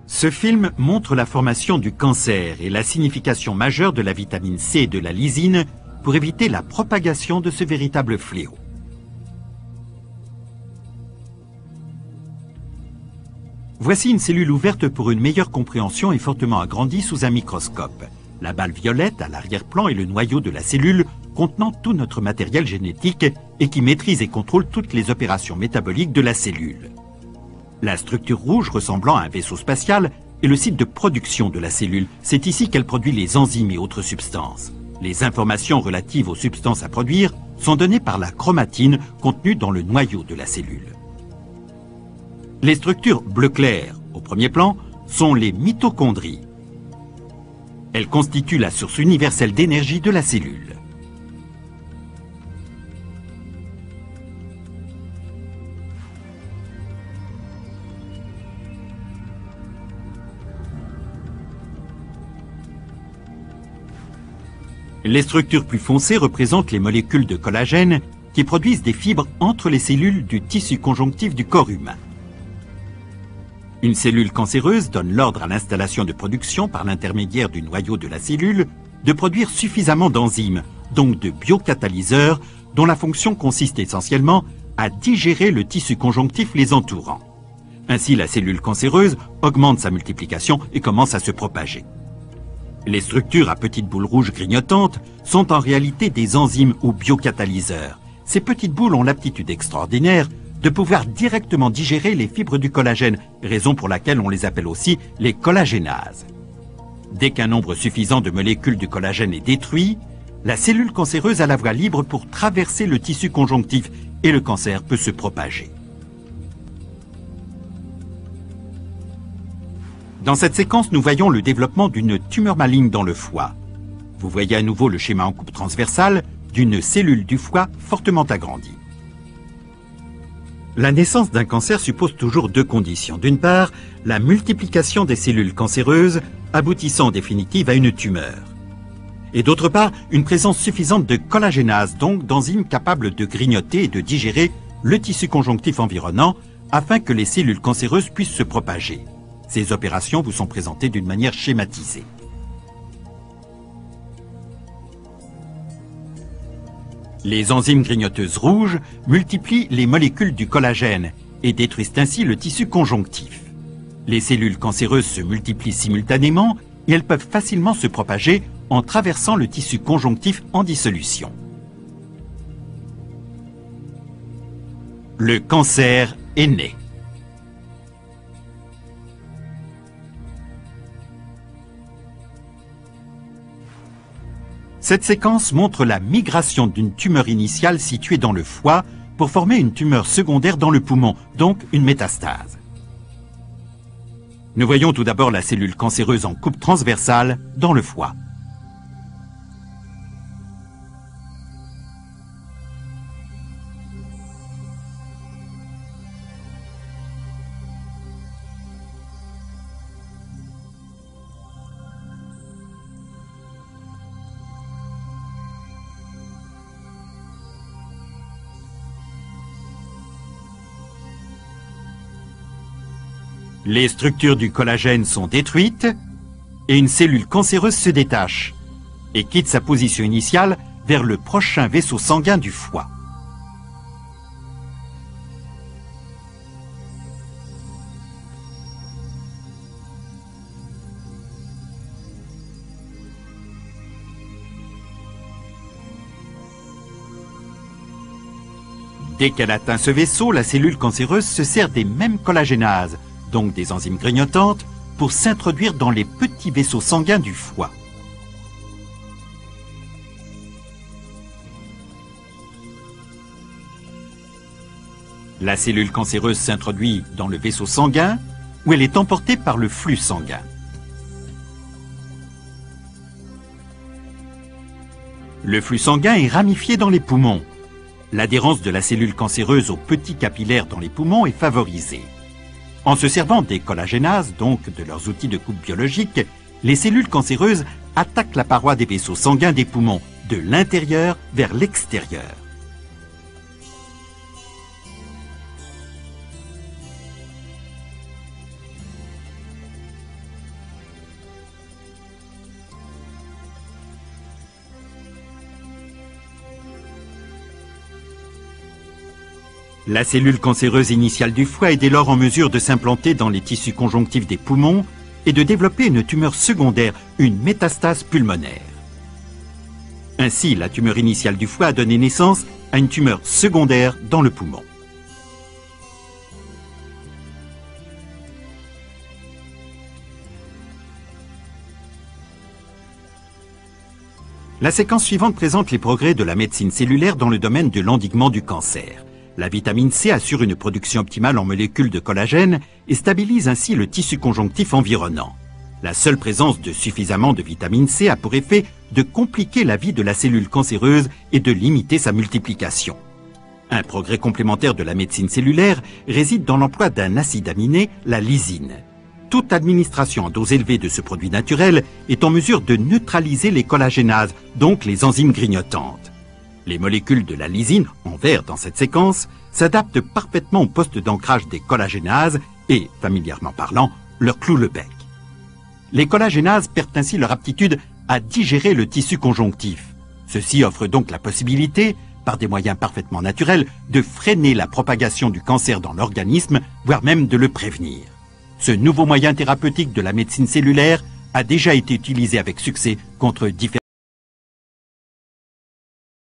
Ce film montre la formation du cancer et la signification majeure de la vitamine C et de la lysine pour éviter la propagation de ce véritable fléau. Voici une cellule ouverte pour une meilleure compréhension et fortement agrandie sous un microscope. La balle violette à l'arrière-plan est le noyau de la cellule contenant tout notre matériel génétique et qui maîtrise et contrôle toutes les opérations métaboliques de la cellule. La structure rouge ressemblant à un vaisseau spatial est le site de production de la cellule. C'est ici qu'elle produit les enzymes et autres substances. Les informations relatives aux substances à produire sont données par la chromatine contenue dans le noyau de la cellule. Les structures bleu clair, au premier plan, sont les mitochondries. Elles constituent la source universelle d'énergie de la cellule. Les structures plus foncées représentent les molécules de collagène qui produisent des fibres entre les cellules du tissu conjonctif du corps humain. Une cellule cancéreuse donne l'ordre à l'installation de production par l'intermédiaire du noyau de la cellule de produire suffisamment d'enzymes, donc de biocatalyseurs, dont la fonction consiste essentiellement à digérer le tissu conjonctif les entourant. Ainsi, la cellule cancéreuse augmente sa multiplication et commence à se propager. Les structures à petites boules rouges grignotantes sont en réalité des enzymes ou biocatalyseurs. Ces petites boules ont l'aptitude extraordinaire de pouvoir directement digérer les fibres du collagène, raison pour laquelle on les appelle aussi les collagénases. Dès qu'un nombre suffisant de molécules du collagène est détruit, la cellule cancéreuse a la voie libre pour traverser le tissu conjonctif et le cancer peut se propager. Dans cette séquence, nous voyons le développement d'une tumeur maligne dans le foie. Vous voyez à nouveau le schéma en coupe transversale d'une cellule du foie fortement agrandie. La naissance d'un cancer suppose toujours deux conditions. D'une part, la multiplication des cellules cancéreuses aboutissant en définitive à une tumeur. Et d'autre part, une présence suffisante de collagénases, donc d'enzymes capables de grignoter et de digérer le tissu conjonctif environnant afin que les cellules cancéreuses puissent se propager. Ces opérations vous sont présentées d'une manière schématisée. Les enzymes grignoteuses rouges multiplient les molécules du collagène et détruisent ainsi le tissu conjonctif. Les cellules cancéreuses se multiplient simultanément et elles peuvent facilement se propager en traversant le tissu conjonctif en dissolution. Le cancer est né. Cette séquence montre la migration d'une tumeur initiale située dans le foie pour former une tumeur secondaire dans le poumon, donc une métastase. Nous voyons tout d'abord la cellule cancéreuse en coupe transversale dans le foie. Les structures du collagène sont détruites et une cellule cancéreuse se détache et quitte sa position initiale vers le prochain vaisseau sanguin du foie. Dès qu'elle atteint ce vaisseau, la cellule cancéreuse se sert des mêmes collagénases, donc des enzymes grignotantes, pour s'introduire dans les petits vaisseaux sanguins du foie. La cellule cancéreuse s'introduit dans le vaisseau sanguin, où elle est emportée par le flux sanguin. Le flux sanguin est ramifié dans les poumons. L'adhérence de la cellule cancéreuse aux petits capillaires dans les poumons est favorisée. En se servant des collagénases, donc de leurs outils de coupe biologique, les cellules cancéreuses attaquent la paroi des vaisseaux sanguins des poumons, de l'intérieur vers l'extérieur. La cellule cancéreuse initiale du foie est dès lors en mesure de s'implanter dans les tissus conjonctifs des poumons et de développer une tumeur secondaire, une métastase pulmonaire. Ainsi, la tumeur initiale du foie a donné naissance à une tumeur secondaire dans le poumon. La séquence suivante présente les progrès de la médecine cellulaire dans le domaine de l'endiguement du cancer. La vitamine C assure une production optimale en molécules de collagène et stabilise ainsi le tissu conjonctif environnant. La seule présence de suffisamment de vitamine C a pour effet de compliquer la vie de la cellule cancéreuse et de limiter sa multiplication. Un progrès complémentaire de la médecine cellulaire réside dans l'emploi d'un acide aminé, la lysine. Toute administration en dose élevée de ce produit naturel est en mesure de neutraliser les collagénases, donc les enzymes grignotantes. Les molécules de la lysine, en vert dans cette séquence, s'adaptent parfaitement au poste d'ancrage des collagénases et, familièrement parlant, leur clouent le bec. Les collagénases perdent ainsi leur aptitude à digérer le tissu conjonctif. Ceci offre donc la possibilité, par des moyens parfaitement naturels, de freiner la propagation du cancer dans l'organisme, voire même de le prévenir. Ce nouveau moyen thérapeutique de la médecine cellulaire a déjà été utilisé avec succès contre différents